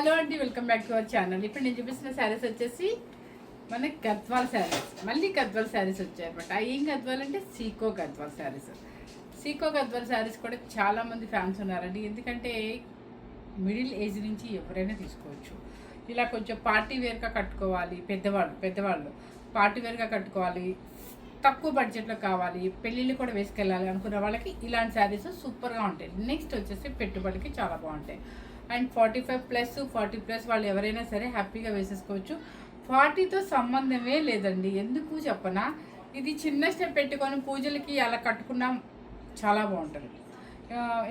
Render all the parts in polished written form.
Hello అండి, welcome back to our channel. ఇప్పుడు నేను చూపిస్తున్న శారీస్ వచ్చేసి మనకి గద్వాల్ శారీస్. మళ్ళీ గద్వాల్ శారీస్ వచ్చాయన్నమాట. ఏం గద్వాల్ అంటే సీకో గద్వాల్ శారీస్. సీకో గద్వాల్ శారీస్ కూడా చాలామంది ఫ్యాన్స్ ఉన్నారండి. ఎందుకంటే మిడిల్ ఏజ్ నుంచి ఎవరైనా తీసుకోవచ్చు. ఇలా కొంచెం పార్టీ వేర్గా కట్టుకోవాలి, పెద్దవాళ్ళు పార్టీ వేర్గా కట్టుకోవాలి, తక్కువ బడ్జెట్లో కావాలి, పెళ్ళిళ్ళు కూడా వేసుకెళ్ళాలి అనుకున్న వాళ్ళకి ఇలాంటి శారీస్ సూపర్గా ఉంటాయి. నెక్స్ట్ వచ్చేసి పెట్టుబడికి చాలా బాగుంటాయి. అండ్ 45+ 40+ వాళ్ళు ఎవరైనా సరే హ్యాపీగా వేసేసుకోవచ్చు. 40తో సంబంధమే లేదండి. ఎందుకు చెప్పనా, ఇది చిన్న స్టెప్ పెట్టుకొని పూజలకి అలా కట్టుకున్నాం, చాలా బాగుంటుంది.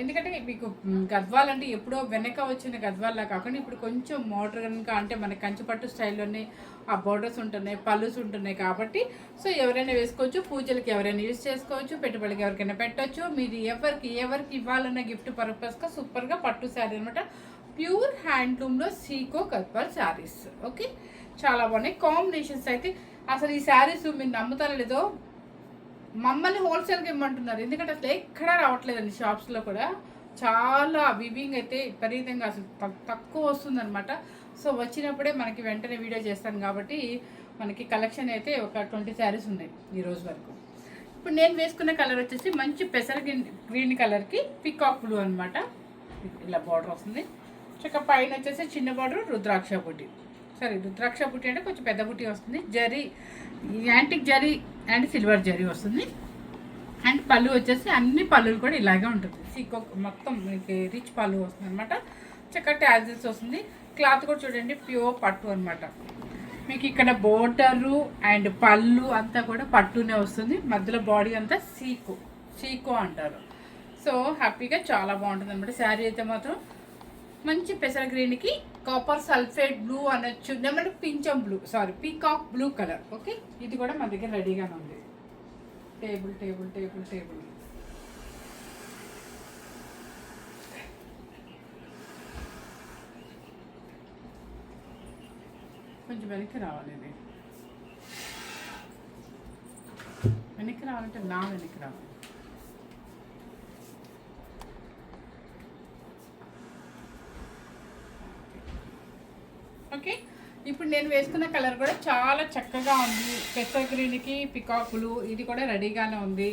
ఎందుకంటే మీకు గద్వాల్ అంటే ఎప్పుడో వెనక వచ్చిన గద్వాల్లా కాకుండా ఇప్పుడు కొంచెం మోడర్న్గా, అంటే మన కంచిపట్టు స్టైల్లోనే ఆ బోర్డర్స్ ఉంటున్నాయి, పళ్ళుస్ ఉంటున్నాయి కాబట్టి సో ఎవరైనా వేసుకోవచ్చు. పూజలకి ఎవరైనా యూజ్ చేసుకోవచ్చు, పెట్టుబడికి ఎవరికైనా పెట్టవచ్చు. మీరు ఎవరికి ఇవ్వాలన్న గిఫ్ట్ పర్పస్గా సూపర్గా పట్టు శారీ అనమాట. ప్యూర్ హ్యాండ్లూమ్లో సీకో గద్వాల్ శారీస్. ఓకే, చాలా బాగున్నాయి కాంబినేషన్స్. అయితే అసలు ఈ శారీస్ మీరు నమ్ముతారో లేదో, మమ్మల్ని హోల్సేల్గా ఇమ్మంటున్నారు. ఎందుకంటే అసలు ఎక్కడా రావట్లేదండి. షాప్స్లో కూడా చాలా వివింగ్ అయితే విపరీతంగా అసలు తక్కువ వస్తుందన్నమాట. సో వచ్చినప్పుడే మనకి వెంటనే వీడియో చేస్తాను కాబట్టి మనకి కలెక్షన్ అయితే ఒక 20 శారీస్ ఉన్నాయి ఈరోజు వరకు. ఇప్పుడు నేను వేసుకున్న కలర్ వచ్చేసి మంచి పెసర గ్రీన్ కలర్కి పికాక్ బ్లూ అనమాట. ఇలా బార్డర్ వస్తుంది. చక్క పైన వచ్చేసి చిన్న బార్డర్ రుద్రాక్ష బుట్టి. రుద్రాక్ష బుట్టి అంటే కొంచెం పెద్ద బుట్టి వస్తుంది. Zari, antique zari and silver zari వస్తుంది. అండ్ పళ్ళు వచ్చేసి అన్ని పళ్ళులు కూడా ఇలాగే ఉంటుంది. సీకో మొత్తం మీకు రిచ్ పళ్ళు వస్తుంది అనమాట. చక్కటి ట్యాజిల్స్ వస్తుంది. క్లాత్ కూడా చూడండి, ప్యూర్ పట్టు అనమాట. మీకు ఇక్కడ బోర్డరు అండ్ పళ్ళు అంతా కూడా పట్టునే వస్తుంది. మధ్యలో బాడీ అంతా సీకో అంటారు. సో హ్యాపీగా చాలా బాగుంటుంది అనమాట. శారీ అయితే మాత్రం మంచి పెసర గ్రీన్కి కాపర్ సల్ఫేట్ బ్లూ అనొచ్చు, నెమలి పింఛం blue, peacock blue colour. Okay, ఇది కూడా మన దగ్గర రెడీగానే ఉంది. టేబుల్ కొంచెం వెనక్కి రావాలి. వెనక్కి రావాలంటే వెనక్కి రావాలి. ఓకే, ఇప్పుడు నేను వేసుకున్న కలర్ కూడా చాలా చక్కగా ఉంది. పెసర్ గ్రీన్కి పికాక్ బ్లూ, ఇది కూడా రెడీగానే ఉంది.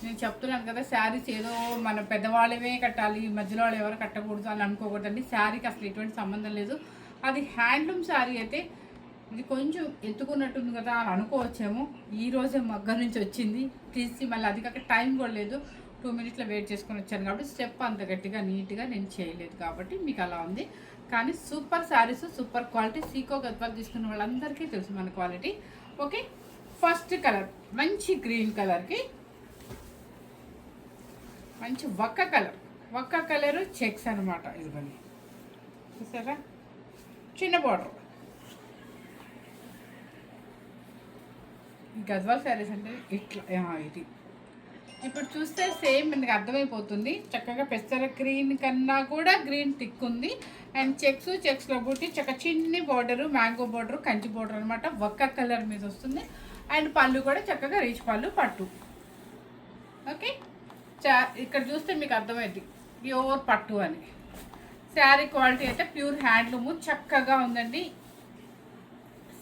నేను చెప్తున్నాను కదా, శారీస్ ఏదో మన పెద్దవాళ్ళమే కట్టాలి, మధ్యలో వాళ్ళు ఎవరు కట్టకూడదు అని అనుకోకూడదండి. శారీకి అసలు ఎటువంటి సంబంధం లేదు. అది హ్యాండ్లూమ్ శారీ అయితే ఇది కొంచెం ఎత్తుకున్నట్టుంది కదా అని అనుకోవచ్చేమో. ఈరోజే మగ్గ నుంచి వచ్చింది తీసి, మళ్ళీ అది కాక టైం కూడా లేదు. 2 మినిట్స్లో వెయిట్ చేసుకొని వచ్చాను కాబట్టి స్టెప్ అంత గట్టిగా నీట్గా నేను చేయలేదు కాబట్టి మీకు అలా ఉంది. కానీ సూపర్ శారీస్, సూపర్ క్వాలిటీ. సీకో గద్వాల్ తీసుకున్న వాళ్ళందరికీ తెలుసు మన క్వాలిటీ. ఓకే, ఫస్ట్ కలర్ మంచి గ్రీన్ కలర్కి మంచి ఒక్క కలరు చెక్స్ అనమాట. ఇదిగోండి, చూసారా, చిన్న బార్డర్. గద్వాల్ శారీస్ అంటే ఇట్లా ఇది ఇప్పుడు చూస్తే సేమ్ మనకి అర్థమైపోతుంది. చక్కగా పెసర గ్రీన్ కన్నా కూడా గ్రీన్ టిక్ ఉంది. అండ్ చెక్స్లో బుట్టి చక్క చిన్ని border, mango border, Kanchi border అనమాట. ఒక్క కలర్ మీద వస్తుంది. అండ్ పళ్ళు కూడా చక్కగా రీచ్ పళ్ళు పట్టు. ఓకే, ఇక్కడ చూస్తే మీకు అర్థమైంది ప్యూర్ పట్టు అని. శారీ క్వాలిటీ అయితే ప్యూర్ హ్యాండ్లూము చక్కగా ఉందండి.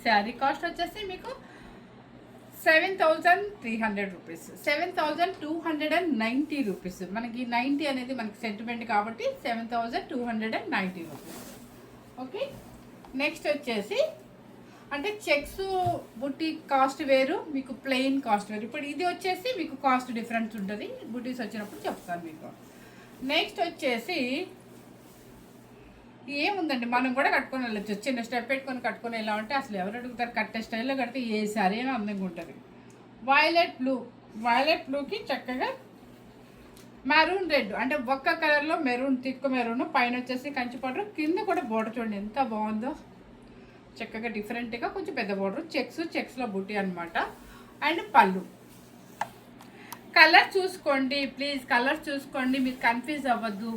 శారీ కాస్ట్ వచ్చేసి మీకు 7,300 రూపీస్, 7,290 రూపీస్. మనకి 90 అనేది మనకి సెంటిమెంట్ కాబట్టి 7,290 రూపీస్. ఓకే, నెక్స్ట్ వచ్చేసి అంటే చెక్స్ బుట్టి కాస్ట్ వేరు, మీకు ప్లెయిన్ కాస్ట్ వేరు. ఇప్పుడు ఇది వచ్చేసి మీకు కాస్ట్ డిఫరెన్స్ ఉంటుంది. బుట్టీస్ వచ్చినప్పుడు చెప్తాను మీకు. నెక్స్ట్ వచ్చేసి ఏముందండి, మనం కూడా కట్టుకొని వెళ్ళచ్చు. చిన్న స్టెప్ పెట్టుకొని కట్టుకొని ఎలా ఉంటే అసలు ఎవరు అడుగుతారు. కట్టే స్టైల్లో కడితే ఏ సారీ అయినా అందంగా ఉంటుంది. వైలెట్ బ్లూకి చక్కగా మెరూన్ రెడ్, అంటే ఒక్క కలర్లో మెరూన్, తిక్కు మెరూన్, పైన వచ్చేసి కంచి పౌడర్, కింద కూడా బోర్డర్ చూడండి ఎంత బాగుందో. చక్కగా డిఫరెంట్గా కొంచెం పెద్ద బోర్డర్, చెక్స్లో బుట్టి అనమాట. అండ్ పళ్ళు కలర్ చూసుకోండి ప్లీజ్, కలర్ చూసుకోండి, మీరు కన్ఫ్యూజ్ అవ్వద్దు.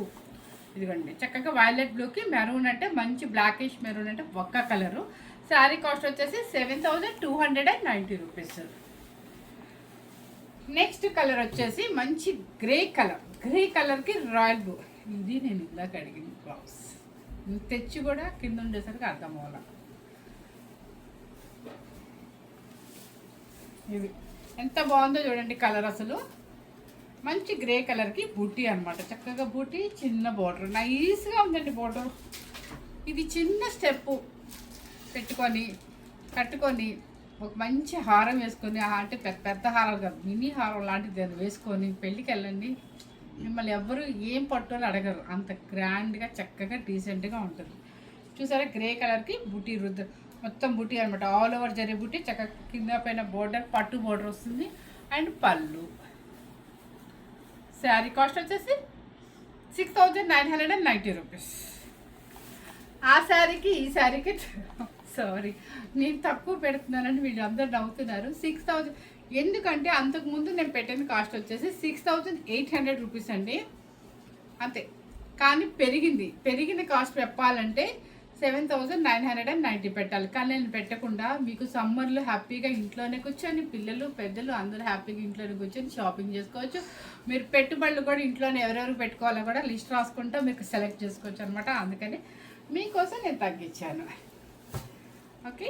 ఇదిగోండి, చక్కగా వైలెట్ బ్లూకి మెరూన్, అంటే మంచి బ్లాకిష్ మెరూన్, అంటే ఒక్క కలరు. శారీ కాస్ట్ వచ్చేసి 7,290 రూపీస్. నెక్స్ట్ కలర్ వచ్చేసి మంచి గ్రే కలర్కి రాయల్ బ్లూ. ఇది నేను ఇందాక అడిగిన బ్లౌజ్. తెచ్చి కూడా కింద ఉండేసరికి అర్థం అవ్వాల. ఇది ఎంత బాగుందో చూడండి కలర్, అసలు మంచి గ్రే కలర్కి బూటీ అనమాట. చక్కగా బూటీ, చిన్న బోర్డర్, నైస్గా ఉందండి బోర్డర్. ఇది చిన్న స్టెప్పు పెట్టుకొని కట్టుకొని ఒక మంచి హారం వేసుకొని, అంటే పెద్ద హారాలు కాదు, మినీ హారం లాంటిది అది వేసుకొని పెళ్ళికి వెళ్ళండి. మిమ్మల్ని ఎవ్వరు ఏం పట్టుకొని అడగరు, అంత గ్రాండ్గా చక్కగా డీసెంట్గా ఉంటుంది. చూసారా గ్రే కలర్కి బూటీ మొత్తం బూటీ అనమాట. ఆల్ ఓవర్ జరీ బూటీ, చక్కగా కింద పైన బోర్డర్, పట్టు బోర్డర్ వస్తుంది. అండ్ పళ్ళు. శారీ కాస్ట్ వచ్చేసి 6,990 రూపీస్. ఆ శారీకి ఈ శారీకి సారీ నేను తక్కువ పెడుతున్నానని వీళ్ళు అందరు నవ్వుతున్నారు. 6,000 ఎందుకంటే అంతకుముందు నేను పెట్టిన కాస్ట్ వచ్చేసి 6,800 రూపీస్ అండి, అంతే. కానీ పెరిగిన కాస్ట్ చెప్పాలంటే 7,990 పెట్టాలి. కానీ నేను పెట్టకుండా మీకు సమ్మర్లో హ్యాపీగా ఇంట్లోనే కూర్చొని పిల్లలు పెద్దలు అందరూ హ్యాపీగా ఇంట్లోనే కూర్చొని షాపింగ్ చేసుకోవచ్చు. మీరు పెట్టుబడులు కూడా ఇంట్లోనే ఎవరెవరు పెట్టుకోవాలో కూడా లిస్ట్ రాసుకుంటా మీకు సెలెక్ట్ చేసుకోవచ్చు అనమాట. అందుకని మీకోసం నేను తగ్గించాను. ఓకే,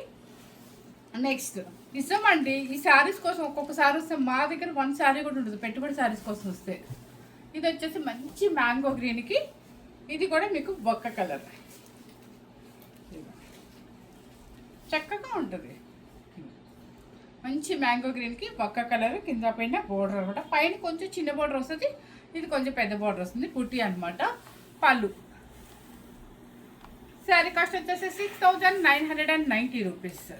నెక్స్ట్ నిజమండి, ఈ శారీస్ కోసం ఒక్కొక్కసారి వస్తే మా దగ్గర 1 శారీ కూడా ఉంటుంది పెట్టుబడి శారీస్ కోసం వస్తే. ఇది వచ్చేసి మంచి మ్యాంగో గ్రీన్కి, ఇది కూడా మీకు బొక్క కలర్, చక్కగా ఉంటుంది. మంచి మ్యాంగో గ్రీన్కి బొక్క కలర్, కింద పైన బోర్డర్ అనమాట. పైన కొంచెం చిన్న బోర్డర్ వస్తుంది, ఇది కొంచెం పెద్ద బోర్డర్ వస్తుంది, పుట్టి అనమాట. పళ్ళు. శారీ కాస్ట్ వచ్చేసి 6,990 రూపీస్.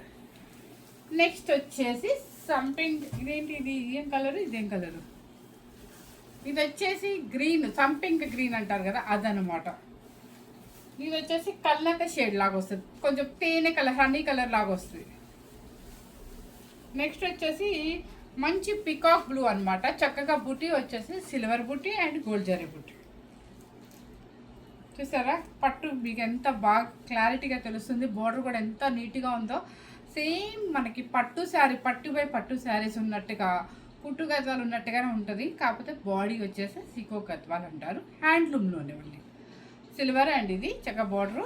నెక్స్ట్ వచ్చేసి సంపింగ్, ఇదేంటి ఇది, ఏం కలరు, ఇదేం కలరు, ఇది వచ్చేసి గ్రీన్, సంపింగ్ గ్రీన్ అంటారు కదా అదనమాట. ఇది వచ్చేసి కల్నక షేడ్ లాగా వస్తుంది, కొంచెం తేనె కలర్, హనీ కలర్ లాగా వస్తుంది. నెక్స్ట్ వచ్చేసి మంచి పికాక్ బ్లూ అనమాట. చక్కగా బుటీ వచ్చేసి silver buti and gold zari బుటీ. చూసారా పట్టు మీకు ఎంత బాగా క్లారిటీగా తెలుస్తుంది. బోర్డర్ కూడా ఎంత నీట్గా ఉందో. సేమ్ మనకి పట్టు శారీ, పట్టు శారీస్ ఉన్నట్టుగా, పుట్టు గద్వాలు ఉన్నట్టుగానే ఉంటుంది. కాకపోతే బాడీ వచ్చేసి సీకో గద్వాలు అంటారు, హ్యాండ్లూమ్లోనే మళ్ళీ సిల్వర్. అండ్ ఇది చక్కగా బోర్డరు.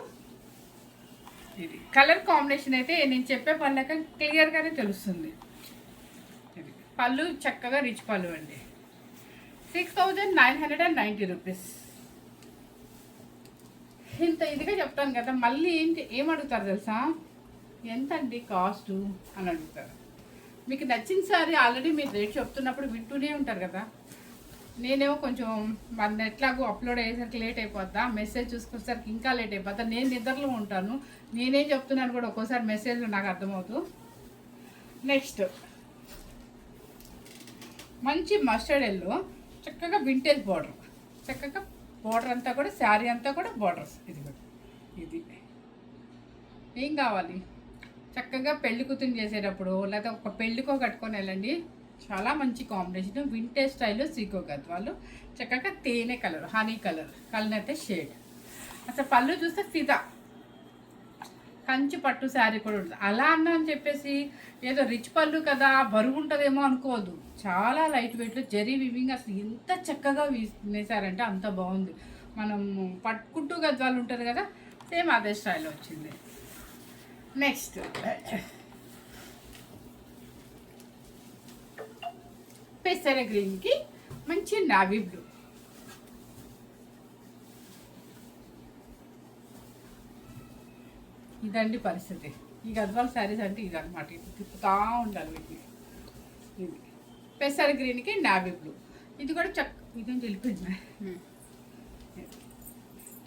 ఇది కలర్ కాంబినేషన్ అయితే నేను చెప్పే పళ్ళక క్లియర్గానే తెలుస్తుంది. ఇది పళ్ళు చక్కగా రిచ్ పళ్ళు అండి. 6,990 రూపీస్. ఇంత ఇదిగా చెప్తాను కదా, మళ్ళీ ఏమడుగుతారు తెలుసా, ఎంత అండి కాస్ట్ అని అడుగుతారు. మీకు నచ్చిన సారీ ఆల్రెడీ మీరు రేట్ చెప్తున్నప్పుడు వింటూనే ఉంటారు కదా. నేనేమో కొంచెం మన ఎట్లాగో అప్లోడ్ అయ్యేసరికి లేట్ అయిపోద్దా, మెసేజ్ చూసుకొచ్చేసరికి ఇంకా లేట్ అయిపోతా. నేను నిద్రలో ఉంటాను, నేనేం చెప్తున్నాను కూడా ఒక్కోసారి మెసేజ్లో నాకు అర్థమవుతూ. నెక్స్ట్ మంచి మస్టర్డ్ ఎల్లో, చక్కగా వింటేజ్ బార్డర్, చక్కగా బోర్డర్ అంతా కూడా శారీ అంతా కూడా బోర్డర్స్. ఇది కూడా ఇది ఏం కావాలి, చక్కగా పెళ్లి కూతురు చేసేటప్పుడు లేదా ఒక పెళ్ళికో కట్టుకొని వెళ్ళండి. చాలా మంచి కాంబినేషన్, వింటేజ్ స్టైల్లో సీకో గద్వాలు, చక్కగా తేనె కలర్, హనీ కలర్, కలనైతే షేడ్. అసలు పళ్ళు చూస్తే ఫిదా, కంచి పట్టు శారీ కూడా ఉంటుంది. అలా అన్నా అని చెప్పేసి ఏదో రిచ్ పళ్ళు కదా బరువు ఉంటుందేమో అనుకోవద్దు. చాలా లైట్ వెయిట్లో జరీ వివింగ్ అసలు ఎంత చక్కగా వేసారంటే అంత బాగుంది. మనం పట్టుకుంటూ గద్వాలు ఉంటుంది కదా, సేమ్ అదే స్టైల్లో వచ్చింది. నెక్స్ట్ పెసర గ్రీన్కి మంచి నావీ బ్లూ. ఇదండి పరిస్థితి. ఈ గద్వాల శారీస్ అంటే ఇదనమాట, ఇది తిప్పుతూ ఉండాలి వీటిని. ఇది పెసర గ్రీన్కి నావీ బ్లూ. ఇది కూడా ఇదేం వెళ్ళిపోయింది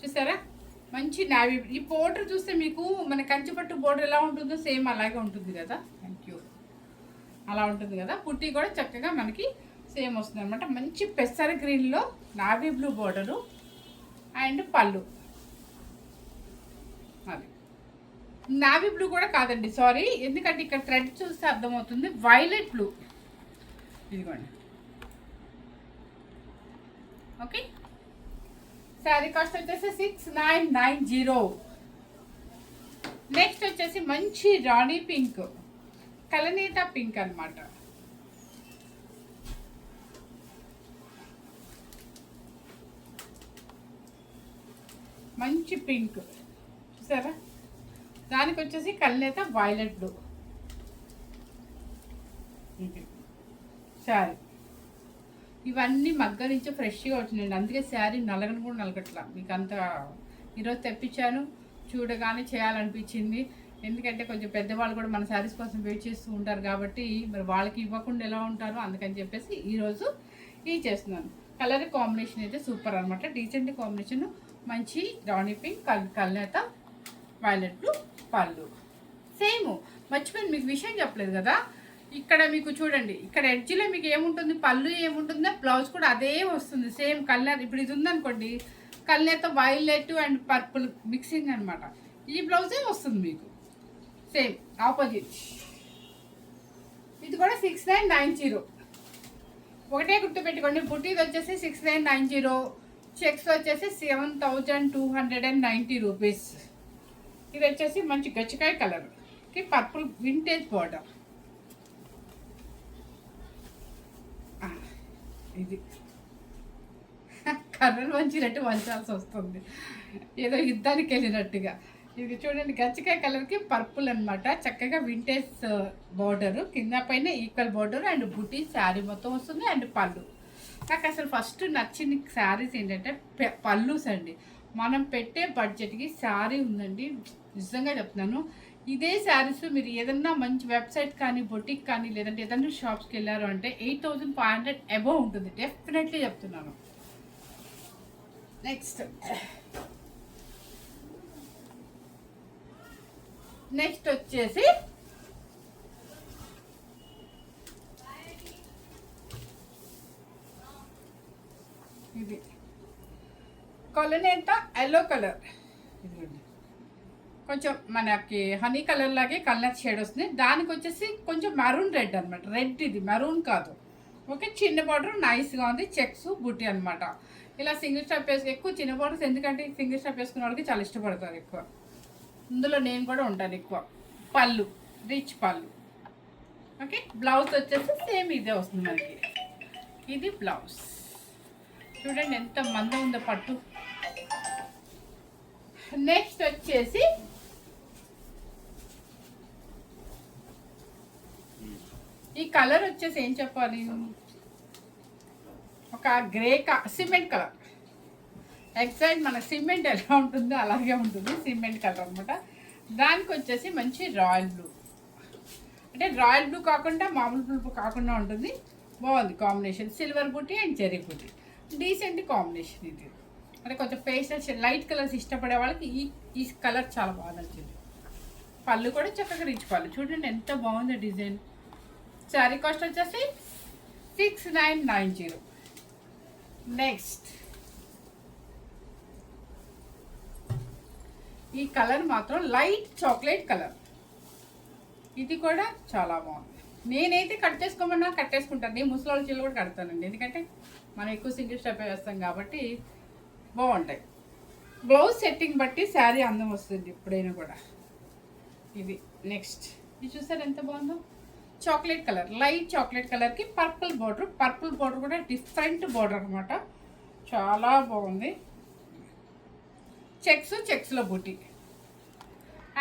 చూసారా, మంచి నావీ. ఈ బోర్డర్ చూస్తే మీకు మన కంచిపట్టు బోర్డర్ ఎలా ఉంటుందో సేమ్ అలాగే ఉంటుంది కదా. Thank you. అలా ఉంటుంది కదా. పుట్టి కూడా చక్కగా మనకి సేమ్ వస్తుంది అనమాట. మంచి పెసర గ్రీన్లో నావీ బ్లూ బోర్డరు అండ్ పళ్ళు. అది నావీ బ్లూ కూడా కాదండి, సారీ, ఎందుకంటే ఇక్కడ థ్రెడ్ చూస్తే అర్థమవుతుంది. Violet blue. ఇదిగోండి. ఓకే, శారీ కాస్ట్ వచ్చేసి 6,990. నెక్స్ట్ వచ్చేసి మంచి రాణి పింక్, కలనేత పింక్ అనమాట. మంచి పింక్, సరే, దానికి వచ్చేసి కల్నేత వైలెట్ బ్లూ శారీ. ఇవన్నీ మగ్గ నుంచి ఫ్రెష్గా వచ్చినాయండి, అందుకే శారీ నలగను కూడా నలగట్లా. మీకు అంత ఈరోజు తెప్పించాను, చూడగానే చేయాలనిపించింది. ఎందుకంటే కొంచెం పెద్దవాళ్ళు కూడా మన శారీస్ కోసం వెయిట్ చేస్తూ ఉంటారు కాబట్టి మరి వాళ్ళకి ఇవ్వకుండా ఎలా ఉంటారో అందుకని చెప్పేసి ఈరోజు ఇది చేస్తున్నాను. కలర్ కాంబినేషన్ అయితే సూపర్ అనమాట, డీసెంట్ కాంబినేషన్. మంచి రాణి పింక్, కల్నేత వైలెట్ బ్లూ పళ్ళు. సేమ్ మర్చిపోయింది మీకు విషయం చెప్పలేదు కదా, ఇక్కడ మీకు చూడండి, ఇక్కడ ఎడ్జ్లో మీకు ఏముంటుంది, పళ్ళు ఏముంటుందో బ్లౌజ్ కూడా అదే వస్తుంది సేమ్ కలర్. ఇప్పుడు ఇది ఉందనుకోండి, కల్నేత వైలెట్ అండ్ పర్పుల్ మిక్సింగ్ అనమాట, ఈ బ్లౌజే వస్తుంది మీకు సేమ్ ఆపోజిట్. ఇది కూడా 6990. ఒకటే గుర్తుపెట్టుకోండి, బుటీది వచ్చేసి 6990, చెక్స్ వచ్చేసి 7290 రూపీస్. ఇది వచ్చేసి మంచి గచ్చికాయ కలర్కి పర్పుల్ వింటేజ్ బార్డర్. ఇది కర్రలు వంచినట్టు వంచాల్సి వస్తుంది, ఏదో యుద్ధానికి వెళ్ళినట్టుగా. ఇది చూడండి, గచ్చికాయ కలర్కి పర్పుల్ అనమాట, చక్కగా వింటేజ్ బార్డరు, కింద పైన ఈక్వల్ బార్డర్ అండ్ బుటీ శారీ మొత్తం వస్తుంది అండ్ పళ్ళు. నాకు అసలు ఫస్ట్ నచ్చిన శారీస్ ఏంటంటే పళ్ళుస్ అండి. మనం పెట్టే బడ్జెట్కి శారీ ఉందండి, నిజంగా చెప్తున్నాను. ఇదే శారీస్ మీరు ఏదన్నా మంచి వెబ్సైట్ కానీ బొటిక్ కానీ లేదంటే ఏదన్నా షాప్స్కి వెళ్ళారు అంటే 8500 అబోవ్ ఉంటుంది, డెఫినెట్లీ చెప్తున్నాను. నెక్స్ట్ వచ్చేసి ఇది కలనేత ఎల్లో కలర్. ఇదిగోండి, కొంచెం మనకి హనీ కలర్ లాగే కలర్ షేడ్ వస్తుంది. దానికి వచ్చేసి కొంచెం మెరూన్ రెడ్ అనమాట, రెడ్ ఇది మెరూన్ కాదు. ఓకే, చిన్న బార్డర్ నైస్గా ఉంది, చెక్స్ బుట్టి అనమాట. ఇలా సింగిల్ స్టెప్ వేసుకు ఎక్కువ చిన్న బార్డర్స్, ఎందుకంటే సింగిల్ స్టెప్ వేసుకున్న వాళ్ళకి చాలా ఇష్టపడతారు ఎక్కువ. ఇందులో నేను కూడా ఉంటాను ఎక్కువ. పళ్ళు రిచ్ పళ్ళు. ఓకే, బ్లౌజ్ వచ్చేసి సేమ్ ఇదే వస్తుంది మనకి. ఇది బ్లౌజ్ చూడండి ఎంత మందం ఉందో పట్టు. నెక్స్ట్ వచ్చేసి ఈ కలర్ వచ్చేసి ఏం చెప్పాలి, ఒక గ్రే సిమెంట్ కలర్. ఎగ్జాక్ట్ మన సిమెంట్ ఎలా ఉంటుందో అలాగే ఉంటుంది, సిమెంట్ కలర్ అనమాట. దానికి వచ్చేసి మంచి రాయల్ బ్లూ, అంటే రాయల్ బ్లూ కాకుండా మామూలు బ్లూ కాకుండా ఉంటుంది. బాగుంది కాంబినేషన్, సిల్వర్ బుట్టి అండ్ చెరీ బుట్టి, డీసెంట్ కాంబినేషన్. ఇది అంటే కొంచెం పేస్టల్ లైట్ కలర్స్ ఇష్టపడే వాళ్ళకి ఈ కలర్ చాలా బాగా నచ్చింది. పళ్ళు కూడా చక్కగా రిచ్ పళ్ళు, చూడండి ఎంత బాగుంది డిజైన్. శారీ కాస్ట్ వచ్చేసి 6990. నెక్స్ట్ ఈ కలర్ మాత్రం లైట్ చాక్లెట్ కలర్, ఇది కూడా చాలా బాగుంది. నేనైతే కట్ చేసుకోమన్నా కట్టేసుకుంటాను, నేను ముసలి చీరలు కూడా కడతానండి, ఎందుకంటే మనం ఎక్కువ సింగిల్ స్టెప్ వేస్తాం కాబట్టి బాగుంటాయి. బ్లౌజ్ సెట్టింగ్ బట్టి శారీ అందం వస్తుంది ఎప్పుడైనా కూడా. ఇది నెక్స్ట్, ఇది చూసారు ఎంత బాగుందో, చాక్లెట్ కలర్, లైట్ చాక్లెట్ కలర్కి పర్పుల్ బార్డర్. పర్పుల్ బార్డర్ కూడా డిఫరెంట్ బార్డర్ అనమాట, చాలా బాగుంది. చెక్స్లో బూటీ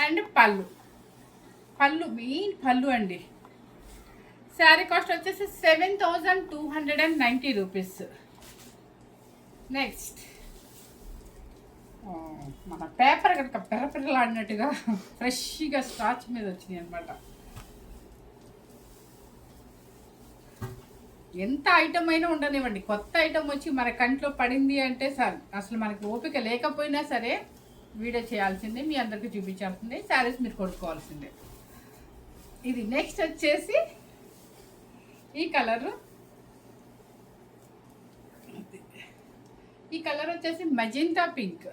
అండ్ పళ్ళు మెయిన్ పళ్ళు అండి. శారీ కాస్ట్ వచ్చేసి 7290 రూపీస్. నెక్స్ట్ మన పేపర్ కనుక పెరపెరలాడినట్టుగా ఫ్రెష్గా స్టార్చ్ మీద వచ్చినాయి అనమాట. ఎంత ఐటమ్ అయినా ఉండనివ్వండి, కొత్త ఐటమ్ వచ్చి మన కంట్లో పడింది అంటే సార్ అసలు మనకి ఓపిక లేకపోయినా సరే వీడియో చేయాల్సిందే, మీ అందరికీ చూపించాల్సిందే, శారీస్ మీరు కొనుక్కోవాల్సిందే. ఇది నెక్స్ట్ వచ్చేసి ఈ కలర్ వచ్చేసి మెజెంటా పింక్.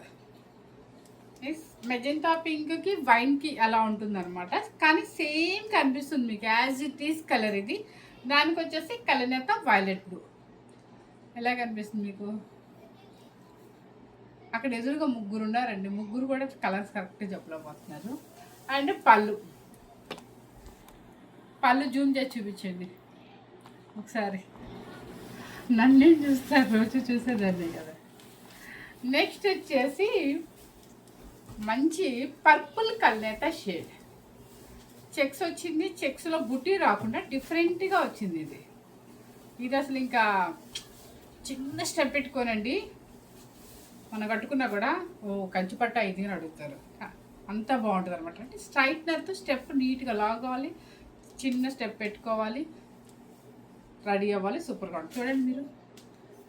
మెజెంటా పింక్కి వైన్కి అలా ఉంటుంది అనమాట, కానీ సేమ్ కనిపిస్తుంది మీకు యాజ్ ఇట్ ఈస్ కలర్. ఇది దానికి వచ్చేసి కలనేత వైలెట్ బ్లూ ఎలా కనిపిస్తుంది మీకు. అక్కడ ఎదురుగా ముగ్గురు ఉన్నారండి, ముగ్గురు కూడా కలర్స్ కరెక్ట్గా చెప్పలేకపోతున్నారు. అండ్ పళ్ళు జూమ్ చేసి చూపించండి ఒకసారి, నన్ను చూస్తారు రోజు చూసేదాన్ని కదా. నెక్స్ట్ వచ్చేసి మంచి పర్పుల్ కల్నేత షేడ్, చెక్స్ వచ్చింది. చెక్స్లో బుట్టి రాకుండా డిఫరెంట్గా వచ్చింది ఇది. ఇది అసలు ఇంకా చిన్న స్టెప్ పెట్టుకోనండి మనం కట్టుకున్నా కూడా కంచి పట్ట ఇది అని అడుగుతారు. అంత బాగుంటుంది అనమాట. అంటే స్ట్రైట్నర్తో స్టెప్ నీట్గా లాగాలి, చిన్న స్టెప్ పెట్టుకోవాలి, రెడీ అవ్వాలి. సూపర్గా ఉంటుంది. చూడండి మీరు,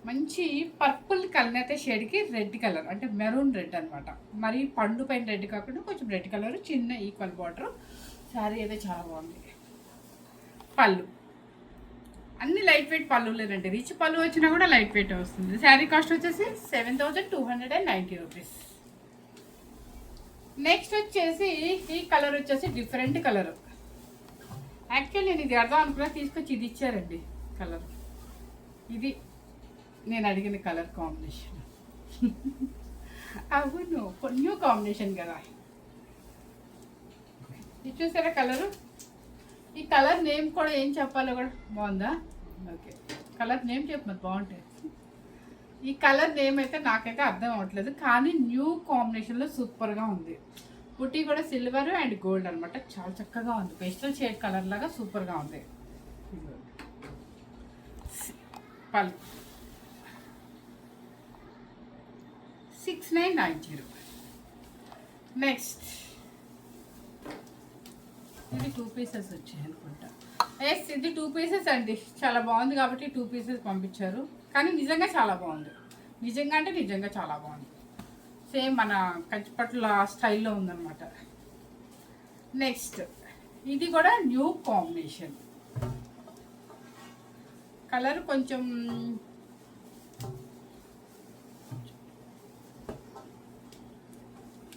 మంచి పర్పుల్ కలర్ అయితే షేడ్కి రెడ్ కలర్ అంటే మెరూన్ రెడ్ అనమాట. మరి పండు పైన రెడ్ కాకుండా కొంచెం రెడ్ కలర్, చిన్న ఈక్వల్ బార్డర్. శారీ అయితే చాలా బాగుంది. పళ్ళు అన్ని లైట్ వెయిట్ పళ్ళు లేదండి. రిచ్ పళ్ళు వచ్చినా కూడా లైట్ వెయిట్ వస్తుంది. శారీ కాస్ట్ వచ్చేసి 7290 రూపీస్. నెక్స్ట్ వచ్చేసి ఈ కలర్ వచ్చేసి డిఫరెంట్ కలర్. యాక్చువల్లీ నేను ఇది అర్థం అనుకున్నా, తీసుకొచ్చి ఇది ఇచ్చారండి కలర్. ఇది నేను అడిగిన కలర్ కాంబినేషన్. అవును, న్యూ కాంబినేషన్ కదా. ఇది చూసారా కలరు? ఈ కలర్ నేమ్ కూడా ఏం చెప్పాలో కూడా బాగుందా? ఓకే, కలర్ నేమ్ చెప్పమది బాగుంటుంది. ఈ కలర్ నేమ్ అయితే నాకైతే అర్థం అవ్వట్లేదు, కానీ న్యూ కాంబినేషన్లో సూపర్గా ఉంది. పుట్టి కూడా సిల్వర్ అండ్ గోల్డ్ అనమాట. చాలా చక్కగా ఉంది. పేస్టల్ షేడ్ కలర్ లాగా సూపర్గా ఉంది. పళ్ళు 6990. నెక్స్ట్ ఇది 2 పీసెస్ వచ్చాయి అనుకుంటా. ఎస్, ఇది 2 పీసెస్ అండి. చాలా బాగుంది కాబట్టి 2 పీసెస్ పంపించారు. కానీ నిజంగా చాలా బాగుంది. నిజంగా అంటే నిజంగా చాలా బాగుంది. సేమ్ మన కంచిపట్ల స్టైల్లో ఉందన్నమాట. నెక్స్ట్ ఇది కూడా న్యూ కాంబినేషన్. కలర్ కొంచెం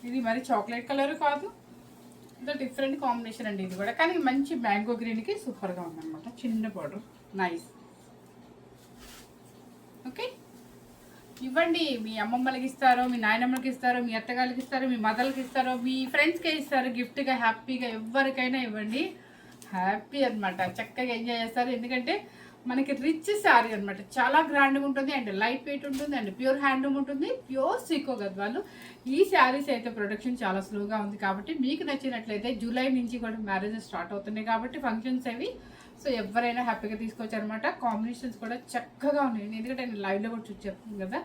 ఇది మరి చాక్లెట్ కలర్ కాదు, ఇది డిఫరెంట్ కాంబినేషన్ అండి. ఇది కూడా కానీ మంచి మ్యాంగో గ్రీన్కి సూపర్గా ఉందన్నమాట. చిన్న బార్డర్, నైస్. ఓకే, ఇవ్వండి. మీ అమ్మమ్మలకి ఇస్తారో, మీ నాయనమ్మలకి ఇస్తారో, మీ అత్తగారికి ఇస్తారో, మీ మదర్కి ఇస్తారో, మీ ఫ్రెండ్స్కే ఇస్తారు గిఫ్ట్గా. హ్యాపీగా ఎవరికైనా ఇవ్వండి. హ్యాపీ అనమాట. చక్కగా ఎంజాయ్ చేస్తారు. ఎందుకంటే మనకి రిచ్ శారీ అనమాట. చాలా గ్రాండ్గా ఉంటుంది అండ్ లైట్ వెయిట్ ఉంటుంది అండ్ ప్యూర్ హ్యాండ్లూమ్ ఉంటుంది. ప్యూర్ సీకో గద్వాలు. ఈ శారీస్ అయితే ప్రొడక్షన్ చాలా స్లోగా ఉంది కాబట్టి మీకు నచ్చినట్లయితే జూలై నుంచి కూడా మ్యారేజెస్ స్టార్ట్ అవుతున్నాయి కాబట్టి ఫంక్షన్స్ అవి. సో ఎవరైనా హ్యాపీగా తీసుకోవచ్చు అనమాట. కాంబినేషన్స్ కూడా చక్కగా ఉన్నాయి. ఎందుకంటే నేను లైవ్లో కూడా చూసి చెప్తాను కదా.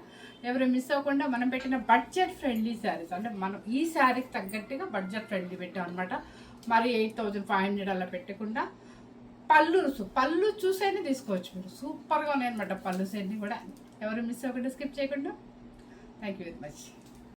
ఎవరు మిస్ అవ్వకుండా మనం పెట్టిన బడ్జెట్ ఫ్రెండ్లీ శారీస్, అంటే మనం ఈ శారీకి తగ్గట్టుగా బడ్జెట్ ఫ్రెండ్లీ పెట్టాం అనమాట. మరి 8500 అలా పెట్టకుండా పళ్ళు చూసైనా తీసుకోవచ్చు మీరు. సూపర్గా ఉన్నాయన్నమాట పళ్ళు సెట్ని కూడా. ఎవరు మిస్ అవ్వకుండా స్కిప్ చేయకుండా. Thank you very much.